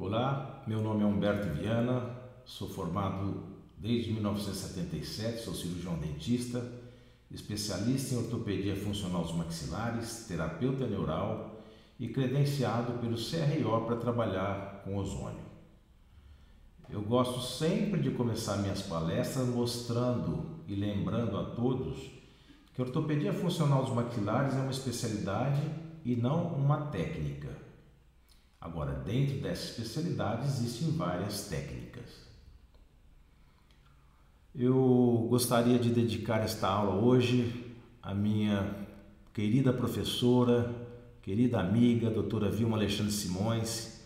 Olá, meu nome é Humberto Viana, sou formado desde 1977, sou cirurgião dentista, especialista em ortopedia funcional dos maxilares, terapeuta neural e credenciado pelo CRO para trabalhar com ozônio. Eu gosto sempre de começar minhas palestras mostrando e lembrando a todos que a ortopedia funcional dos maxilares é uma especialidade e não uma técnica. Agora, dentro dessa especialidade existem várias técnicas. Eu gostaria de dedicar esta aula hoje à minha querida professora, querida amiga, doutora Vilma Alexandre Simões,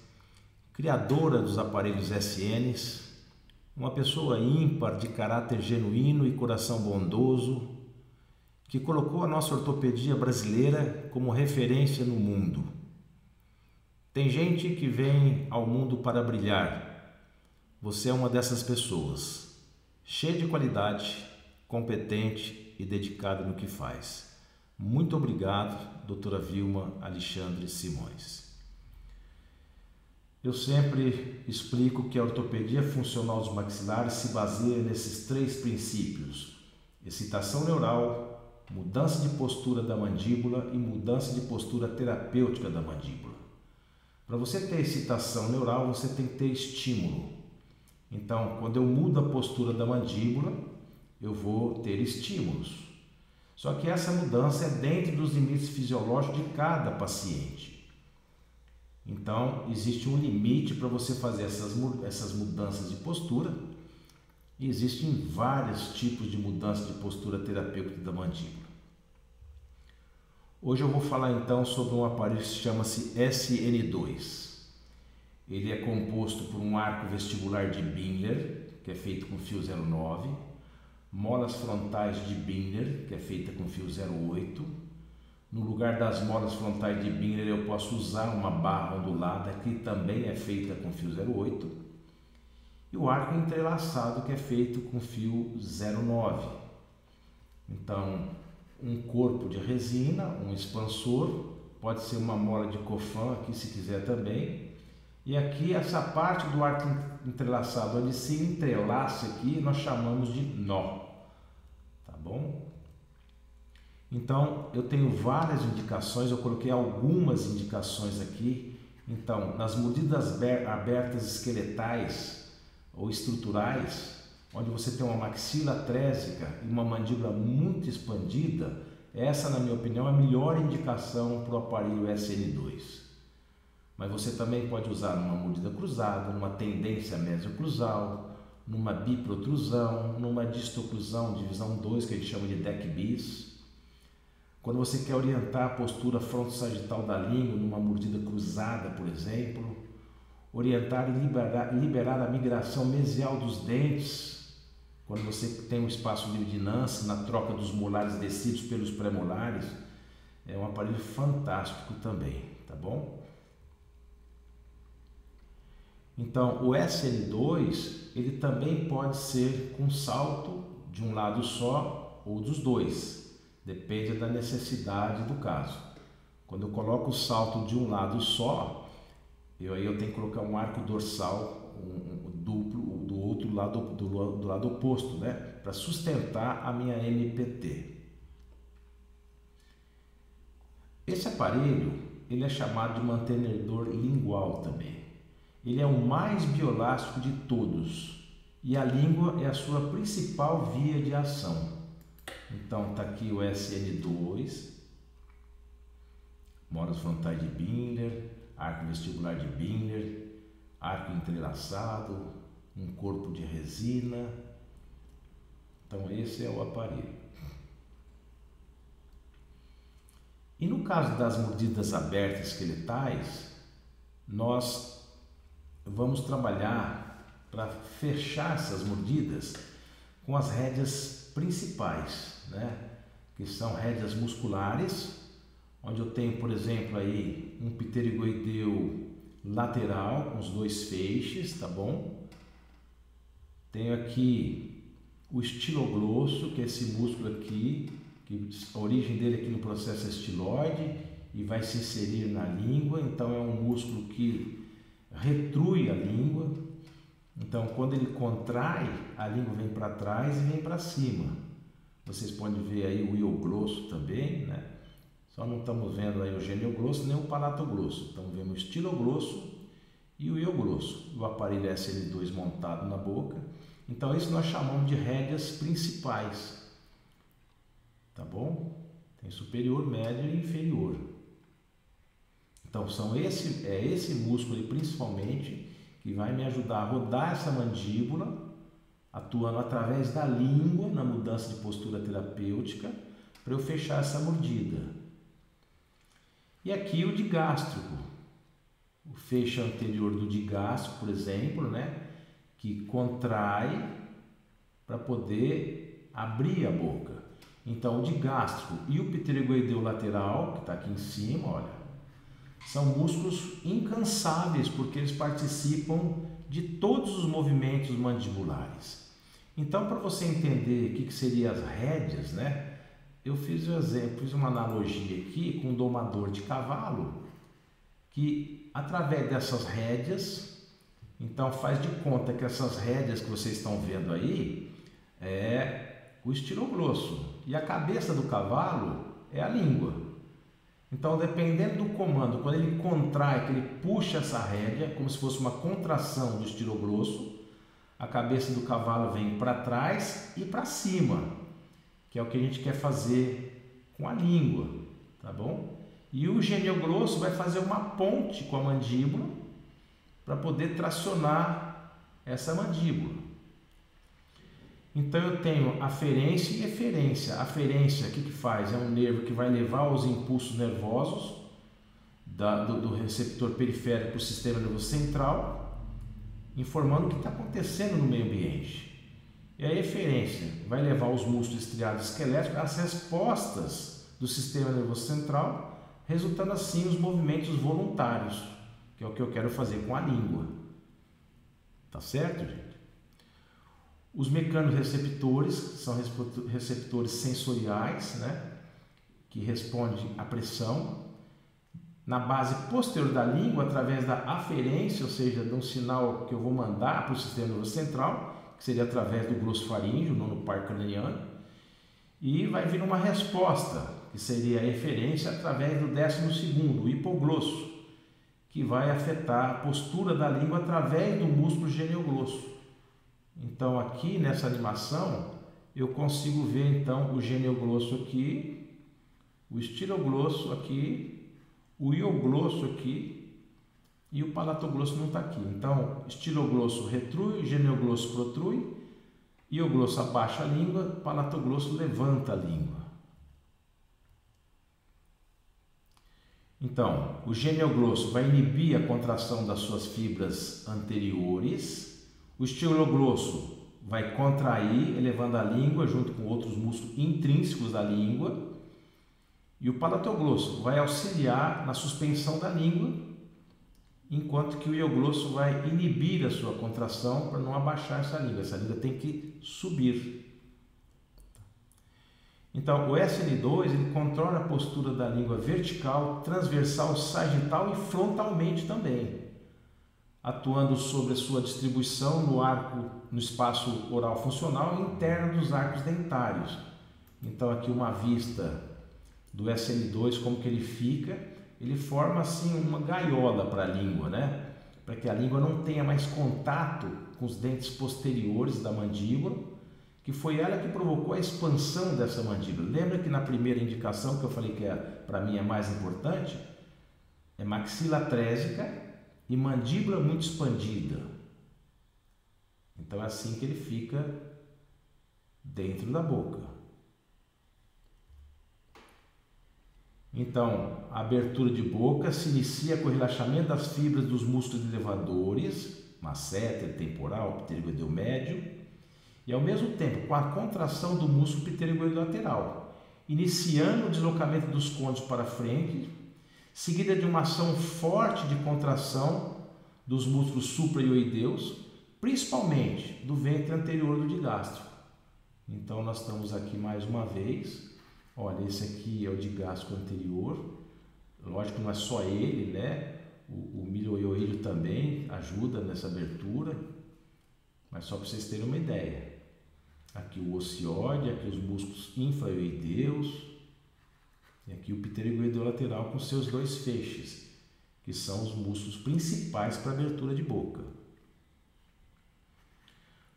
criadora dos aparelhos SNs, uma pessoa ímpar, de caráter genuíno e coração bondoso, que colocou a nossa ortopedia brasileira como referência no mundo. Tem gente que vem ao mundo para brilhar. Você é uma dessas pessoas, cheia de qualidade, competente e dedicada no que faz. Muito obrigado, doutora Vilma Alexandre Simões. Eu sempre explico que a ortopedia funcional dos maxilares se baseia nesses três princípios: excitação neural, mudança de postura da mandíbula e mudança de postura terapêutica da mandíbula. Para você ter excitação neural, você tem que ter estímulo. Então, quando eu mudo a postura da mandíbula, eu vou ter estímulos. Só que essa mudança é dentro dos limites fisiológicos de cada paciente. Então, existe um limite para você fazer essas mudanças de postura, e existem vários tipos de mudança de postura terapêutica da mandíbula. Hoje eu vou falar então sobre um aparelho que chama-se SN2. Ele é composto por um arco vestibular de Binner, que é feito com fio 0,9, molas frontais de Binner, que é feita com fio 0,8. No lugar das molas frontais de Binner eu posso usar uma barra ondulada, que também é feita com fio 0,8. E o arco entrelaçado, que é feito com fio 0,9. Então, um corpo de resina, um expansor, pode ser uma mola de Cofan aqui se quiser também. E aqui essa parte do arco entrelaçado, onde se entrelaça aqui, nós chamamos de nó, tá bom? Então eu tenho várias indicações, eu coloquei algumas indicações aqui. Então, nas mordidas abertas esqueletais ou estruturais, onde você tem uma maxila trésica e uma mandíbula muito expandida, essa, na minha opinião, é a melhor indicação para o aparelho SN2. Mas você também pode usar numa mordida cruzada, numa tendência mesioclusal, numa biprotrusão, numa distoclusão, divisão 2, que a gente chama de deck bis. Quando você quer orientar a postura fronto-sagital da língua numa mordida cruzada, por exemplo, orientar e liberar a migração mesial dos dentes, quando você tem um espaço livre de Nance na troca dos molares descidos pelos pré-molares, é um aparelho fantástico também, tá bom? Então, o SN2, ele também pode ser com salto de um lado só ou dos dois, depende da necessidade do caso. Quando eu coloco o salto de um lado só, eu tenho que colocar um arco dorsal duplo do outro lado, do lado oposto, né? Para sustentar a minha MPT. Esse aparelho, ele é chamado de mantenedor lingual também. Ele é o mais bioelástico de todos e a língua é a sua principal via de ação. Então está aqui o SN2, molas frontais de Binner, arco vestibular de Binner, arco entrelaçado, um corpo de resina. Então esse é o aparelho. E no caso das mordidas abertas esqueletais, nós vamos trabalhar para fechar essas mordidas com as rédeas principais, né? Que são rédeas musculares, onde eu tenho, por exemplo, aí um pterigoideu lateral com os dois feixes, tá bom? Tenho aqui o estiloglosso, que é esse músculo aqui, que a origem dele aqui no processo estiloide e vai se inserir na língua. Então é um músculo que retrui a língua. Então, quando ele contrai, a língua vem para trás e vem para cima. Vocês podem ver aí o hioglosso também, né? Só não estamos vendo aí o geniogrosso nem o palatoglosso. Estamos vendo o estiloglosso e o hioglosso. O aparelho SN2 montado na boca. Então, isso nós chamamos de rédeas principais. Tá bom? Tem superior, médio e inferior. Então, é esse músculo aí, principalmente, que vai me ajudar a rodar essa mandíbula, atuando através da língua na mudança de postura terapêutica, para eu fechar essa mordida. E aqui o digástrico, o feixe anterior do digástrico, por exemplo, né, que contrai para poder abrir a boca. Então, o digástrico e o pterygoideu lateral, que está aqui em cima, olha, são músculos incansáveis porque eles participam de todos os movimentos mandibulares. Então, para você entender o que seriam as rédeas, né? Eu fiz um exemplo, fiz uma analogia aqui com um domador de cavalo que, através dessas rédeas, então faz de conta que essas rédeas que vocês estão vendo aí é o estiloglosso e a cabeça do cavalo é a língua. Então, dependendo do comando, quando ele contrai, que ele puxa essa rédea, como se fosse uma contração do estiloglosso, a cabeça do cavalo vem para trás e para cima, que é o que a gente quer fazer com a língua, tá bom? E o geniogrosso vai fazer uma ponte com a mandíbula para poder tracionar essa mandíbula. Então eu tenho aferência e eferência. A aferência, o que faz? É um nervo que vai levar os impulsos nervosos do receptor periférico para o sistema nervoso central, informando o que está acontecendo no meio ambiente. E a eferência vai levar os músculos estriados esqueléticos às respostas do sistema nervoso central, resultando assim os movimentos voluntários, que é o que eu quero fazer com a língua. Tá certo, gente? Os mecanorreceptores são receptores sensoriais, né, que respondem à pressão. Na base posterior da língua, através da aferência, ou seja, de um sinal que eu vou mandar para o sistema nervoso central, que seria através do glossofaríngeo, nono par craniano, e vai vir uma resposta, que seria a eferência, através do 12º, o hipoglosso, que vai afetar a postura da língua através do músculo genioglosso. Então, aqui nessa animação, eu consigo ver então o geniogrosso aqui, o estiloglosso aqui, o hioglosso aqui e o palatoglosso não está aqui. Então, estiloglosso retrui, geniogrosso protrui, hioglosso abaixa a língua, palatoglosso levanta a língua. Então, o geniogrosso vai inibir a contração das suas fibras anteriores. O estiloglosso vai contrair, elevando a língua junto com outros músculos intrínsecos da língua. E o palatoglosso vai auxiliar na suspensão da língua, enquanto que o hioglosso vai inibir a sua contração para não abaixar essa língua. Essa língua tem que subir. Então, o SN2 ele controla a postura da língua vertical, transversal, sagital e frontalmente também, atuando sobre a sua distribuição no arco, no espaço oral funcional interno dos arcos dentários. Então aqui uma vista do SN2, como que ele fica, ele forma assim uma gaiola para a língua, né? Para que a língua não tenha mais contato com os dentes posteriores da mandíbula, que foi ela que provocou a expansão dessa mandíbula. Lembra que na primeira indicação que eu falei que para mim é mais importante, é maxila trésica e mandíbula muito expandida. Então é assim que ele fica dentro da boca. Então, a abertura de boca se inicia com o relaxamento das fibras dos músculos elevadores, masseter, temporal, pterygoideu médio, e ao mesmo tempo com a contração do músculo pterygoideu lateral, iniciando o deslocamento dos côndilos para frente, seguida de uma ação forte de contração dos músculos supraioideus, principalmente do ventre anterior do digástrico. Então nós estamos aqui mais uma vez. Olha, esse aqui é o digástrico anterior. Lógico que não é só ele, né? O milho-oioíleo também ajuda nessa abertura, mas só para vocês terem uma ideia. Aqui o ocioide, aqui os músculos infraoideus e aqui o pterygoideu lateral com seus dois feixes, que são os músculos principais para abertura de boca.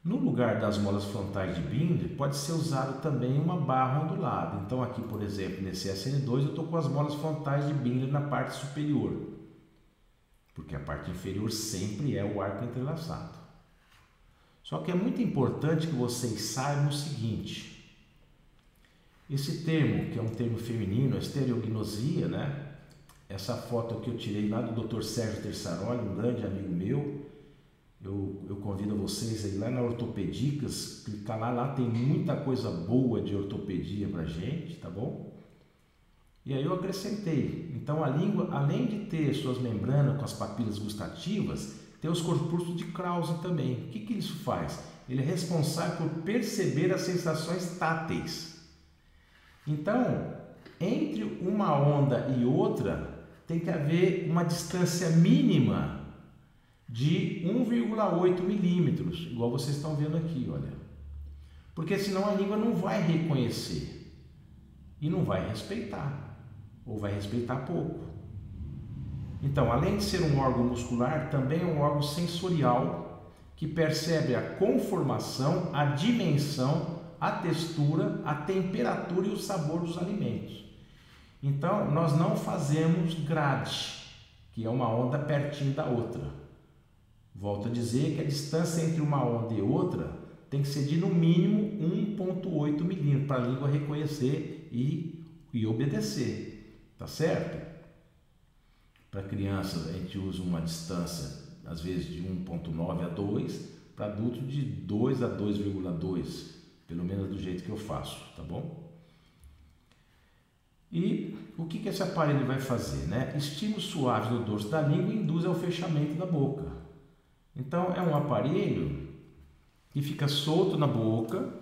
No lugar das molas frontais de Binder, pode ser usado também uma barra ondulada. Então aqui, por exemplo, nesse SN2, eu estou com as molas frontais de Binder na parte superior, porque a parte inferior sempre é o arco entrelaçado. Só que é muito importante que vocês saibam o seguinte: esse termo, que é um termo feminino, a estereognosia, né? Essa foto aqui eu tirei lá do Dr. Sérgio Tersaroli, um grande amigo meu. Eu convido vocês a ir lá na Ortopedicas, clicar lá tem muita coisa boa de ortopedia pra gente, tá bom? E aí eu acrescentei. Então a língua, além de ter suas membranas com as papilas gustativas, tem os corpúsculos de Krause também. O que isso faz? Ele é responsável por perceber as sensações táteis. Então, entre uma onda e outra, tem que haver uma distância mínima de 1,8 milímetros, igual vocês estão vendo aqui, olha. Porque senão a língua não vai reconhecer e não vai respeitar, ou vai respeitar pouco. Então, além de ser um órgão muscular, também é um órgão sensorial que percebe a conformação, a dimensão, a textura, a temperatura e o sabor dos alimentos. Então, nós não fazemos grade, que é uma onda pertinho da outra. Volto a dizer que a distância entre uma onda e outra tem que ser de no mínimo 1,8 milímetros para a língua reconhecer e obedecer, tá certo? Para crianças a gente usa uma distância às vezes de 1,9 a 2, para adultos de 2 a 2,2, pelo menos do jeito que eu faço, tá bom? E o que esse aparelho vai fazer, né? Estímulos suaves no dorso da língua induzem ao fechamento da boca. Então é um aparelho que fica solto na boca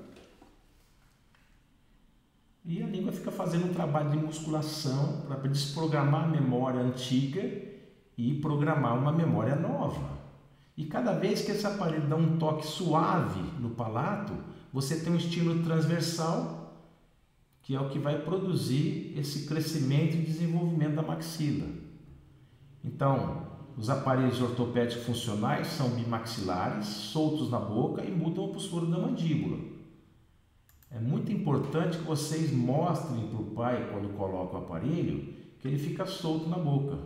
e a língua fica fazendo um trabalho de musculação para desprogramar a memória antiga e programar uma memória nova. E cada vez que esse aparelho dá um toque suave no palato, você tem um estímulo transversal, que é o que vai produzir esse crescimento e desenvolvimento da maxila. Então, os aparelhos ortopédicos funcionais são bimaxilares, soltos na boca e mudam a postura da mandíbula. É muito importante que vocês mostrem para o pai, quando coloca o aparelho, que ele fica solto na boca.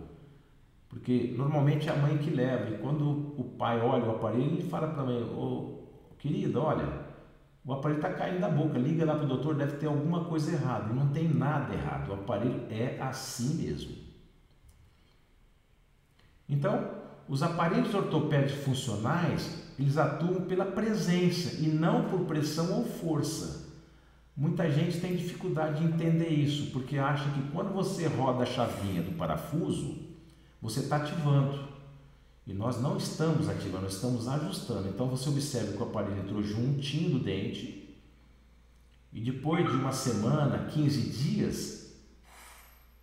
Porque normalmente é a mãe que leva, e quando o pai olha o aparelho, ele fala para a mãe: ô, querida, olha, o aparelho está caindo da boca, liga lá para o doutor, deve ter alguma coisa errada. E não tem nada errado, o aparelho é assim mesmo. Então, os aparelhos ortopédicos funcionais, eles atuam pela presença e não por pressão ou força. Muita gente tem dificuldade de entender isso, porque acha que quando você roda a chavinha do parafuso, você está ativando. E nós não estamos ativando, nós estamos ajustando. Então você observa que o aparelho entrou juntinho do dente e depois de uma semana, 15 dias,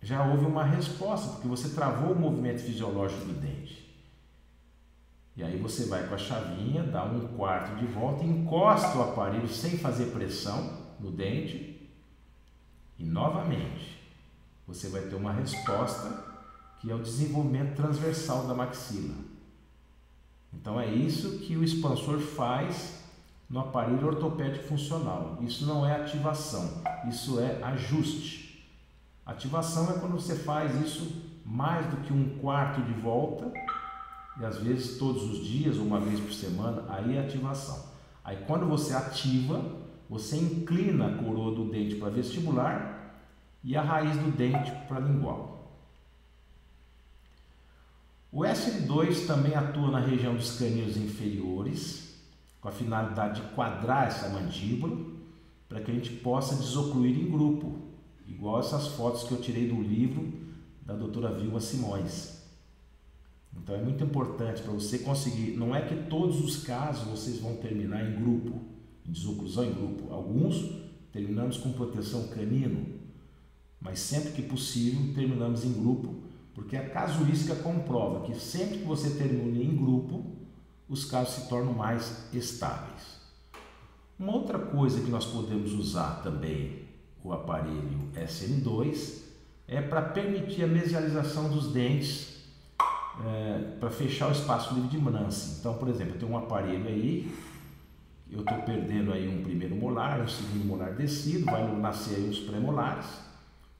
já houve uma resposta, porque você travou o movimento fisiológico do dente. E aí você vai com a chavinha, dá 1/4 de volta, encosta o aparelho sem fazer pressão no dente e novamente você vai ter uma resposta que é o desenvolvimento transversal da maxila. Então é isso que o expansor faz no aparelho ortopédico funcional. Isso não é ativação, isso é ajuste. Ativação é quando você faz isso mais do que 1/4 de volta, e às vezes todos os dias ou uma vez por semana, aí é ativação. Aí quando você ativa, você inclina a coroa do dente para vestibular e a raiz do dente para lingual. O SN2 também atua na região dos caninos inferiores, com a finalidade de quadrar essa mandíbula, para que a gente possa desocluir em grupo, igual essas fotos que eu tirei do livro da doutora Vilma Simões. Então é muito importante para você conseguir, não é que todos os casos vocês vão terminar em grupo, em desoclusão em grupo. Alguns terminamos com proteção canino, mas sempre que possível terminamos em grupo porque a casuística comprova que sempre que você termina em grupo, os casos se tornam mais estáveis. Uma outra coisa que nós podemos usar também o aparelho SN2 é para permitir a mesialização dos dentes, para fechar o espaço livre de Mansi. Então, por exemplo, eu tenho um aparelho aí, eu estou perdendo aí um primeiro molar, um segundo molar descido, vai nascer aí os pré-molares,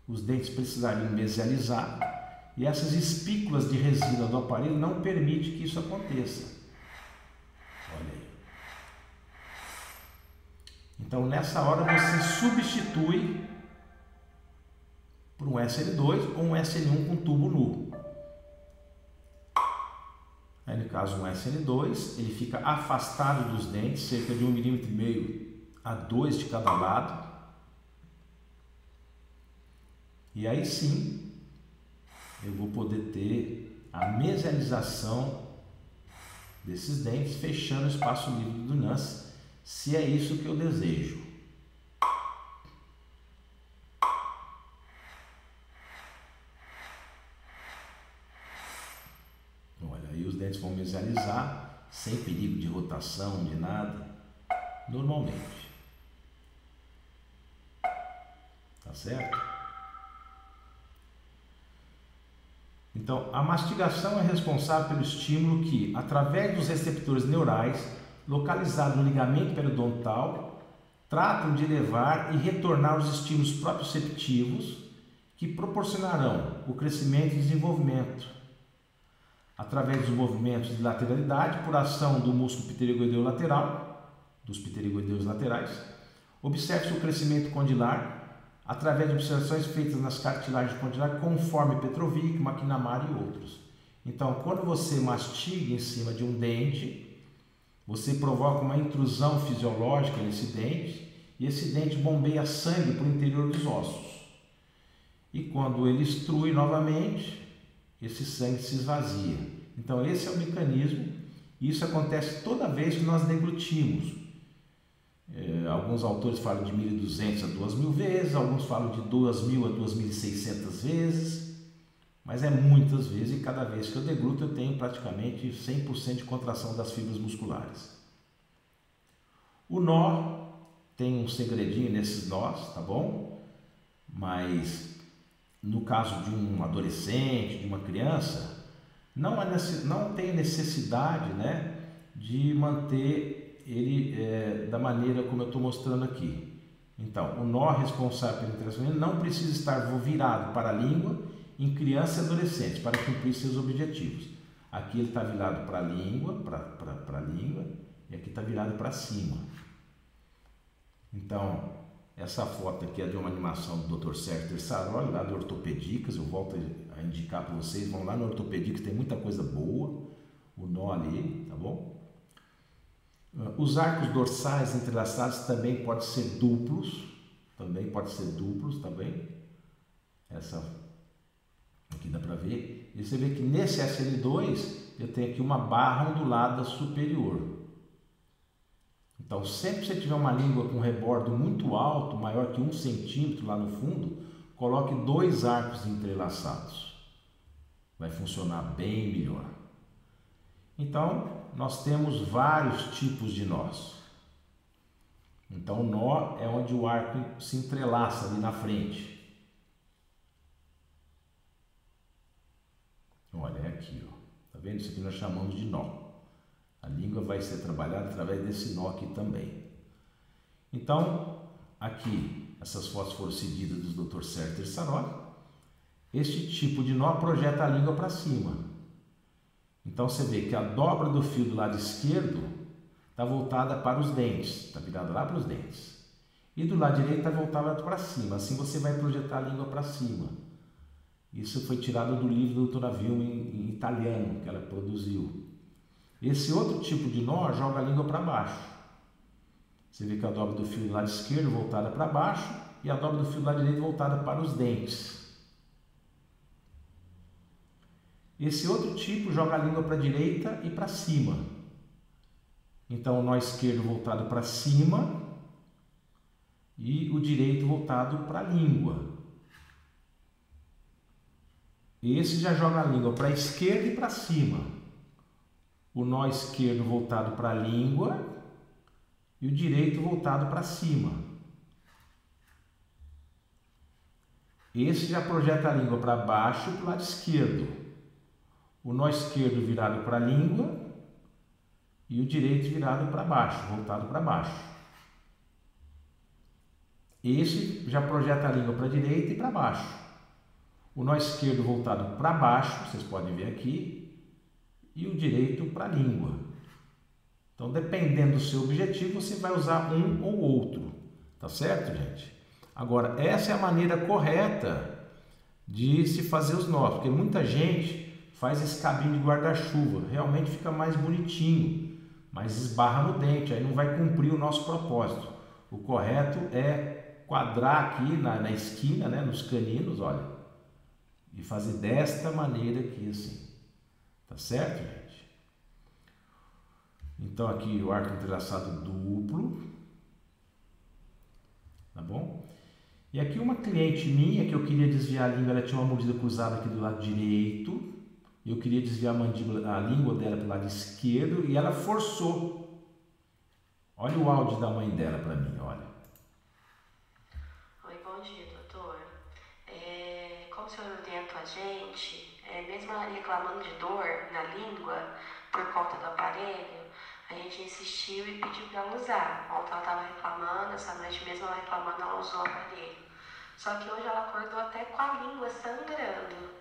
os dentes precisariam mesializar e essas espículas de resina do aparelho não permitem que isso aconteça. Olha aí. Então, nessa hora você substitui por um SN2 ou um SN1 com tubo nu. Aí, no caso, um SN2, ele fica afastado dos dentes, cerca de 1,5 mm a 2 de cada lado. E aí sim, eu vou poder ter a mesialização desses dentes, fechando o espaço livre do Nancy, se é isso que eu desejo. Olha, aí os dentes vão mesializar, sem perigo de rotação, de nada, normalmente. Tá certo? Então, a mastigação é responsável pelo estímulo que, através dos receptores neurais localizados no ligamento periodontal, tratam de levar e retornar os estímulos proprioceptivos que proporcionarão o crescimento e desenvolvimento. Através dos movimentos de lateralidade, por ação do músculo pterigoideu lateral, dos pterigoideus laterais, observe-se o crescimento condilar através de observações feitas nas cartilagens condilares, conforme Petrovic, McNamara e outros. Então, quando você mastiga em cima de um dente, você provoca uma intrusão fisiológica nesse dente e esse dente bombeia sangue para o interior dos ossos. E quando ele extrui novamente, esse sangue se esvazia. Então, esse é o mecanismo e isso acontece toda vez que nós deglutimos. Alguns autores falam de 1.200 a 2.000 vezes, alguns falam de 2.000 a 2.600 vezes, mas é muitas vezes e cada vez que eu degluto eu tenho praticamente 100% de contração das fibras musculares. O nó tem um segredinho nesses nós, tá bom? Mas no caso de um adolescente, de uma criança, não tem necessidade, né, de manter ele da maneira como eu estou mostrando aqui. Então, o nó responsável pela interação não precisa estar virado para a língua em criança e adolescente para cumprir seus objetivos. Aqui ele está virado para a língua, para a língua, e aqui está virado para cima. Então, essa foto aqui é de uma animação do Dr. Sérgio Terçaroli, lá do Ortopedicas. Eu volto a indicar para vocês, vão lá no Ortopedicas, tem muita coisa boa, o nó ali, tá bom? Os arcos dorsais entrelaçados também podem ser duplos, tá bem? Essa aqui dá para ver. E você vê que nesse SN2 eu tenho aqui uma barra ondulada superior. Então, sempre que você tiver uma língua com rebordo muito alto, maior que 1 centímetro lá no fundo, coloque 2 arcos entrelaçados. Vai funcionar bem melhor. Então, nós temos vários tipos de nós. Então, o nó é onde o arco se entrelaça ali na frente. Olha, é aqui, ó. Tá vendo? Isso aqui nós chamamos de nó. A língua vai ser trabalhada através desse nó aqui também. Então, aqui, essas fotos foram seguidas do Dr. Sérgio Terçaroli. Este tipo de nó projeta a língua para cima. Então, você vê que a dobra do fio do lado esquerdo está voltada para os dentes, está virada lá para os dentes. E do lado direito está voltada para cima, assim você vai projetar a língua para cima. Isso foi tirado do livro da doutora Vilma em italiano, que ela produziu. Esse outro tipo de nó joga a língua para baixo. Você vê que a dobra do fio do lado esquerdo voltada para baixo e a dobra do fio do lado direito voltada para os dentes. Esse outro tipo joga a língua para a direita e para cima. Então, o nó esquerdo voltado para cima e o direito voltado para a língua. Esse já joga a língua para a esquerda e para cima. O nó esquerdo voltado para a língua e o direito voltado para cima. Esse já projeta a língua para baixo e para o lado esquerdo. O nó esquerdo virado para a língua e o direito virado para baixo, voltado para baixo. Esse já projeta a língua para a direita e para baixo. O nó esquerdo voltado para baixo, vocês podem ver aqui, e o direito para a língua. Então, dependendo do seu objetivo, você vai usar um ou outro. Tá certo, gente? Agora, essa é a maneira correta de se fazer os nós, porque muita gente faz esse cabinho de guarda-chuva, realmente fica mais bonitinho, mas esbarra no dente, aí não vai cumprir o nosso propósito. O correto é quadrar aqui na esquina, né, nos caninos, olha, e fazer desta maneira aqui assim. Tá certo, gente? Então aqui o arco entrelaçado duplo, tá bom? E aqui uma cliente minha que eu queria desviar a língua, ela tinha uma mordida cruzada aqui do lado direito, eu queria desviar a mandíbula, a língua dela para o lado esquerdo e ela forçou. Olha o áudio da mãe dela para mim, olha. Oi, bom dia, doutor. Como o senhor orienta a gente, mesmo ela reclamando de dor na língua por conta do aparelho, a gente insistiu e pediu para ela usar. Ontem ela estava reclamando, essa noite mesmo ela reclamando, ela usou o aparelho. Só que hoje ela acordou até com a língua sangrando.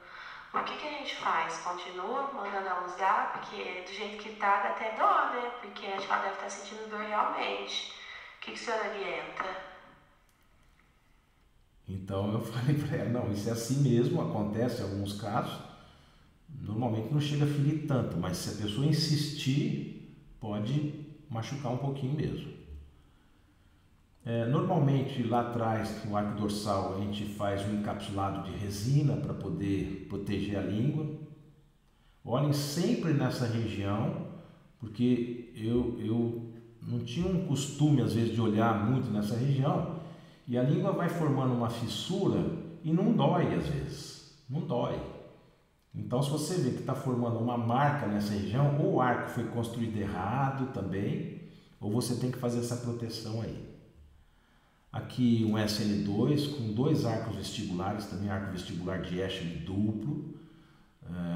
O que a gente faz? Continua mandando ela usar? Porque do jeito que tá, dá até dó, né? Porque acho que ela deve estar sentindo dor realmente. O que o senhor orienta? Então eu falei para ela, não, isso é assim mesmo, acontece em alguns casos. Normalmente não chega a ferir tanto, mas se a pessoa insistir, pode machucar um pouquinho mesmo. Normalmente lá atrás, no arco dorsal, a gente faz um encapsulado de resina para poder proteger a língua. Olhem sempre nessa região, porque eu não tinha um costume às vezes de olhar muito nessa região e a língua vai formando uma fissura e não dói às vezes, não dói. Então se você vê que está formando uma marca nessa região, ou o arco foi construído errado também, ou você tem que fazer essa proteção aí. Aqui um SN2 com 2 arcos vestibulares, também arco vestibular de Escher duplo,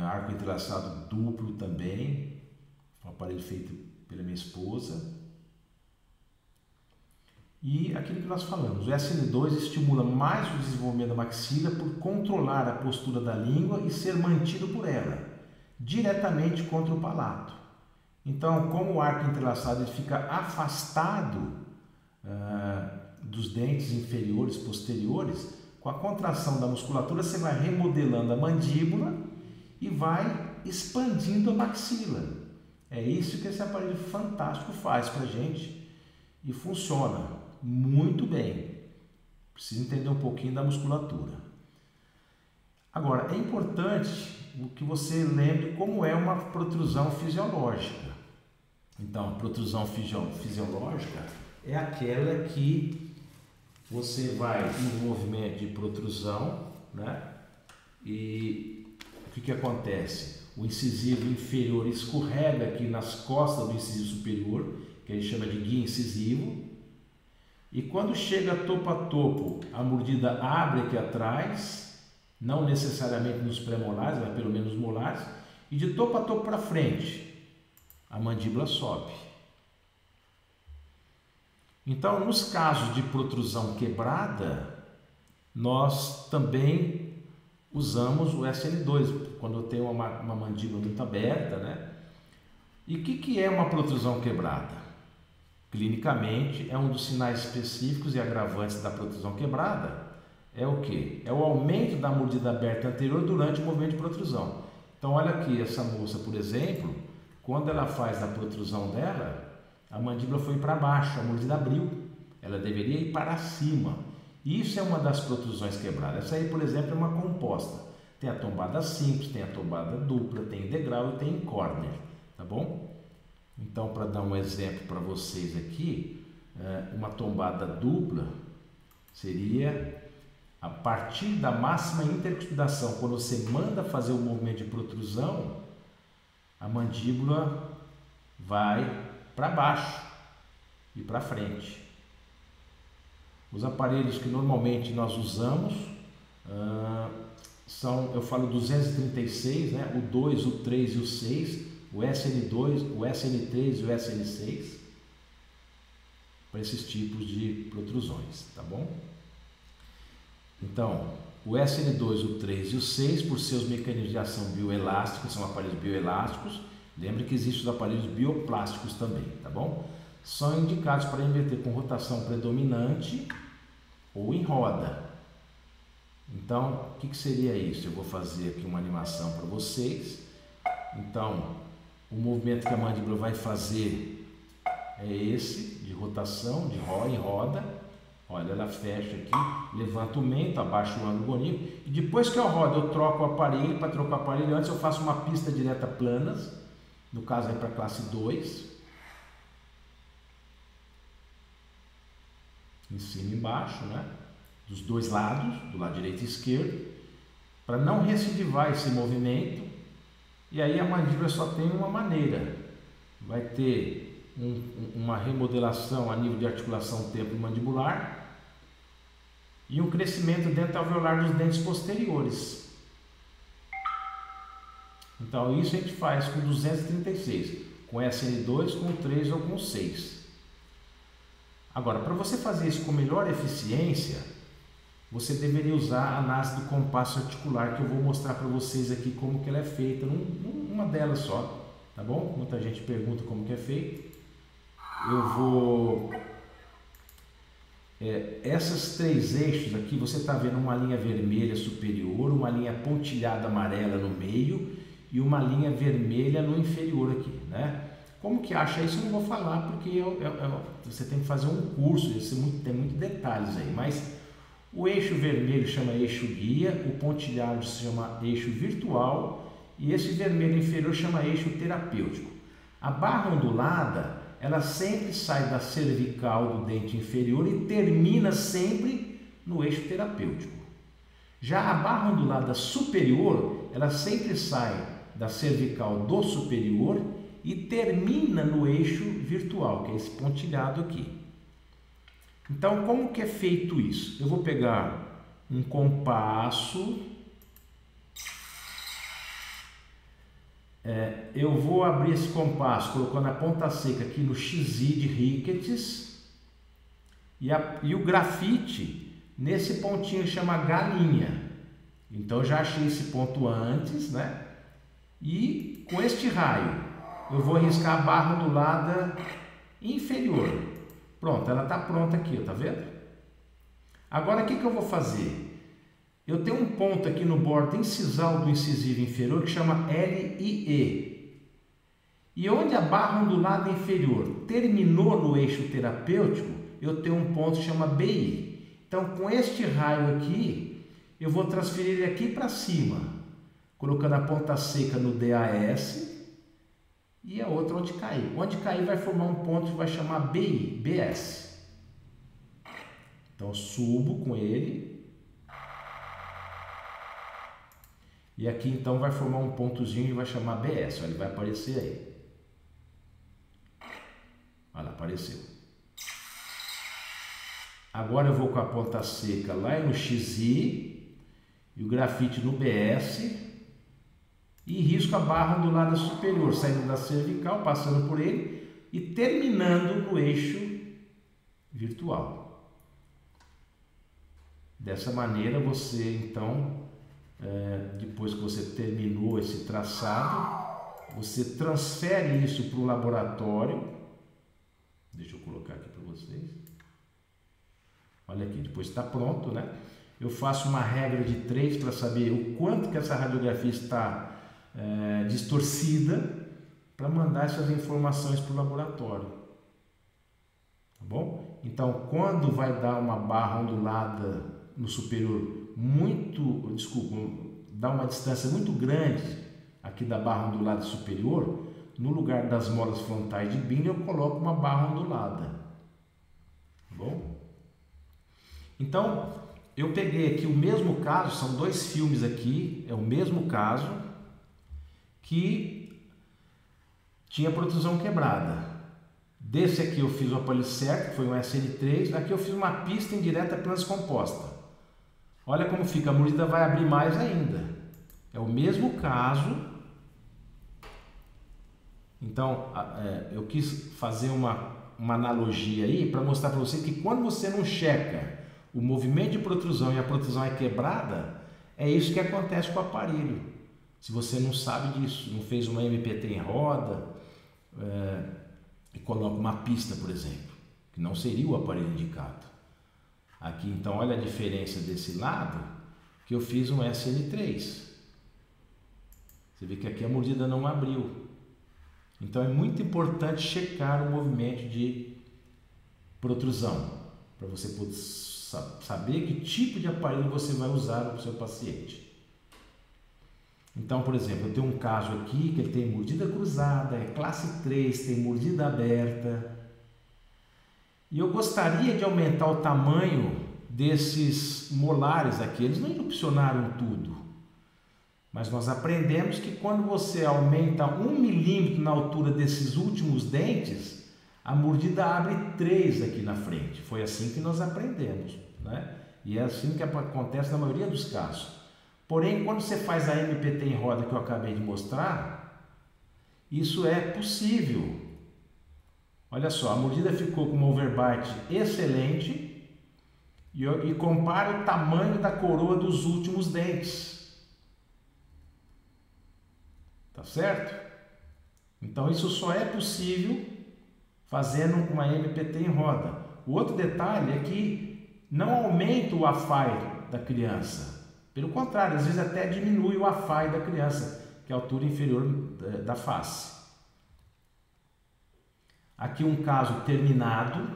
arco entrelaçado duplo também, um aparelho feito pela minha esposa. E aquilo que nós falamos, o SN2 estimula mais o desenvolvimento da maxila por controlar a postura da língua e ser mantido por ela, diretamente contra o palato. Então, como o arco entrelaçado ele fica afastado dos dentes inferiores, posteriores, com a contração da musculatura você vai remodelando a mandíbula e vai expandindo a maxila. É isso que esse aparelho fantástico faz para a gente e funciona muito bem. Precisa entender um pouquinho da musculatura. Agora, é importante que você lembre como é uma protrusão fisiológica. Então, a protrusão fisiológica é aquela que você vai em um movimento de protrusão, né? E o que acontece? O incisivo inferior escorrega aqui nas costas do incisivo superior, que a gente chama de guia incisivo, e quando chega topo a topo, a mordida abre aqui atrás, não necessariamente nos pré-molares, mas pelo menos nos molares, e de topo a topo para frente, a mandíbula sobe. Então, nos casos de protrusão quebrada, nós também usamos o SN2, quando eu tenho uma mandíbula muito aberta, né? E o que é uma protrusão quebrada? Clinicamente, é um dos sinais específicos e agravantes da protrusão quebrada. É o quê? É o aumento da mordida aberta anterior durante o movimento de protrusão. Então, olha aqui, essa moça, por exemplo, quando ela faz a protrusão dela, a mandíbula foi para baixo, a mordida abriu. Ela deveria ir para cima. Isso é uma das protrusões quebradas. Essa aí, por exemplo, é uma composta. Tem a tombada simples, tem a tombada dupla, tem degrau e tem corner. Tá bom? Então, para dar um exemplo para vocês aqui, uma tombada dupla seria A partir da máxima intercuspidação, quando você manda fazer o movimento de protrusão, a mandíbula vai para baixo e para frente. Os aparelhos que normalmente nós usamos são, eu falo 236, né? O 2, o 3 e o 6, o SN2, o SN3 e o SN6, para esses tipos de protrusões, tá bom? Então, o SN2, o 3 e o 6, por seus mecanismos de ação bioelásticos, são aparelhos bioelásticos. Lembre que existem os aparelhos bioplásticos também, tá bom? São indicados para inverter com rotação predominante ou em roda. Então, o que seria isso? Eu vou fazer aqui uma animação para vocês. Então, o movimento que a mandíbula vai fazer é esse, de rotação, de roda em roda. Olha, ela fecha aqui, levanta o mento, abaixa o ângulo goníaco. E depois que eu rodo, eu troco o aparelho. Para trocar o aparelho, antes eu faço uma pista direta planas. No caso aí para classe 2. Em cima e embaixo, né? Dos dois lados, do lado direito e esquerdo, para não recidivar esse movimento. E aí a mandíbula só tem uma maneira, vai ter uma remodelação a nível de articulação temporomandibular e um crescimento dental-alveolar dos dentes posteriores. Então isso a gente faz com 236, com SN2, com 3 ou com 6. Agora, para você fazer isso com melhor eficiência, você deveria usar a análise do compasso articular, que eu vou mostrar para vocês aqui como que ela é feita, numa delas só, tá bom? Muita gente pergunta como que é feito. Eu vou... essas 3 eixos aqui, você está vendo uma linha vermelha superior, uma linha pontilhada amarela no meio e uma linha vermelha no inferior aqui, né? Como que acha isso eu não vou falar, porque você tem que fazer um curso, tem muitos detalhes aí, mas... O eixo vermelho chama eixo guia, o pontilhado se chama eixo virtual e esse vermelho inferior chama eixo terapêutico. A barra ondulada, ela sempre sai da cervical do dente inferior e termina sempre no eixo terapêutico. Já a barra ondulada superior, ela sempre sai da cervical do superior e termina no eixo virtual, que é esse pontilhado aqui. Então, como que é feito isso? Eu vou pegar um compasso, eu vou abrir esse compasso colocando a ponta seca aqui no XI de Ricketts e o grafite nesse pontinho que chama galinha. Então, eu já achei esse ponto antes, né? E com este raio, eu vou riscar a barra ondulada inferior. Pronto, ela está pronta aqui, tá vendo? Agora, o que eu vou fazer? Eu tenho um ponto aqui no bordo incisal do incisivo inferior que chama LIE. E onde a barra ondulada inferior terminou no eixo terapêutico, eu tenho um ponto que chama BI. Então, com este raio aqui, eu vou transferir ele aqui para cima, colocando a ponta seca no DAS e a outra onde cair. Onde cair vai formar um ponto que vai chamar BI, BS. Então, subo com ele. E aqui, então, vai formar um pontozinho e vai chamar BS. Olha, ele vai aparecer aí. Olha, apareceu. Agora eu vou com a ponta seca lá no XI e o grafite no BS. E risco a barra ondulada superior, saindo da cervical, passando por ele e terminando no eixo virtual. Dessa maneira, você então, depois que você terminou esse traçado, você transfere isso para o laboratório. Deixa eu colocar aqui para vocês. Olha aqui, depois está pronto, né? Eu faço uma regra de 3 para saber o quanto que essa radiografia está distorcida, para mandar essas informações para o laboratório, tá bom? Então, quando vai dar uma barra ondulada no superior dá uma distância muito grande aqui da barra ondulada superior, no lugar das molas frontais de Binner eu coloco uma barra ondulada, tá bom? Então, eu peguei aqui o mesmo caso, são 2 filmes aqui, é o mesmo caso, que tinha protrusão quebrada. Desse aqui eu fiz o aparelho certo, que foi um SN3, aqui eu fiz uma pista indireta apenas composta. Olha como fica, a mordida vai abrir mais ainda. É o mesmo caso. Então, eu quis fazer uma analogia aí para mostrar para você que quando você não checa o movimento de protrusão e a protrusão é quebrada, é isso que acontece com o aparelho. Se você não sabe disso, não fez uma MPT em roda e coloca uma pista, por exemplo, que não seria o aparelho indicado. Aqui, então, olha a diferença desse lado, que eu fiz um SN3. Você vê que aqui a mordida não abriu. Então é muito importante checar o movimento de protrusão, para você poder saber que tipo de aparelho você vai usar para o seu paciente. Então, por exemplo, eu tenho um caso aqui que ele tem mordida cruzada, é classe 3, tem mordida aberta. E eu gostaria de aumentar o tamanho desses molares aqui. Eles não erupcionaram tudo. Mas nós aprendemos que quando você aumenta 1 milímetro na altura desses últimos dentes, a mordida abre 3 aqui na frente. Foi assim que nós aprendemos, né? E é assim que acontece na maioria dos casos. Porém, quando você faz a MPT em roda que eu acabei de mostrar, isso é possível. Olha só, a mordida ficou com uma overbite excelente e compara o tamanho da coroa dos últimos dentes. Tá certo? Então isso só é possível fazendo uma MPT em roda. O outro detalhe é que não aumenta o AFAI da criança. Pelo contrário, às vezes até diminui o AFAI da criança, que é a altura inferior da face. Aqui um caso terminado,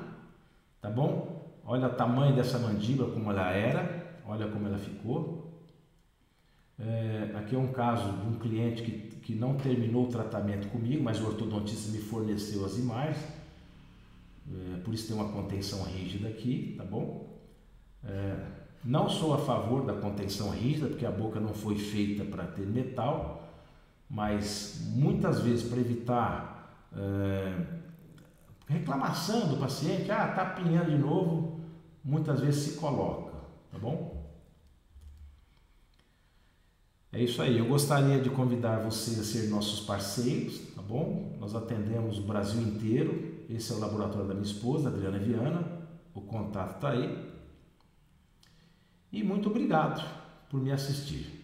tá bom? Olha o tamanho dessa mandíbula, como ela era, olha como ela ficou. Aqui é um caso de um cliente que não terminou o tratamento comigo, mas o ortodontista me forneceu as imagens, por isso tem uma contenção rígida aqui, tá bom? Não sou a favor da contenção rígida, porque a boca não foi feita para ter metal, mas muitas vezes para evitar reclamação do paciente, tá apinhando de novo, muitas vezes se coloca, tá bom? É isso aí, eu gostaria de convidar vocês a ser nossos parceiros, tá bom? Nós atendemos o Brasil inteiro, esse é o laboratório da minha esposa, Adriana Viana, o contato está aí. E muito obrigado por me assistir.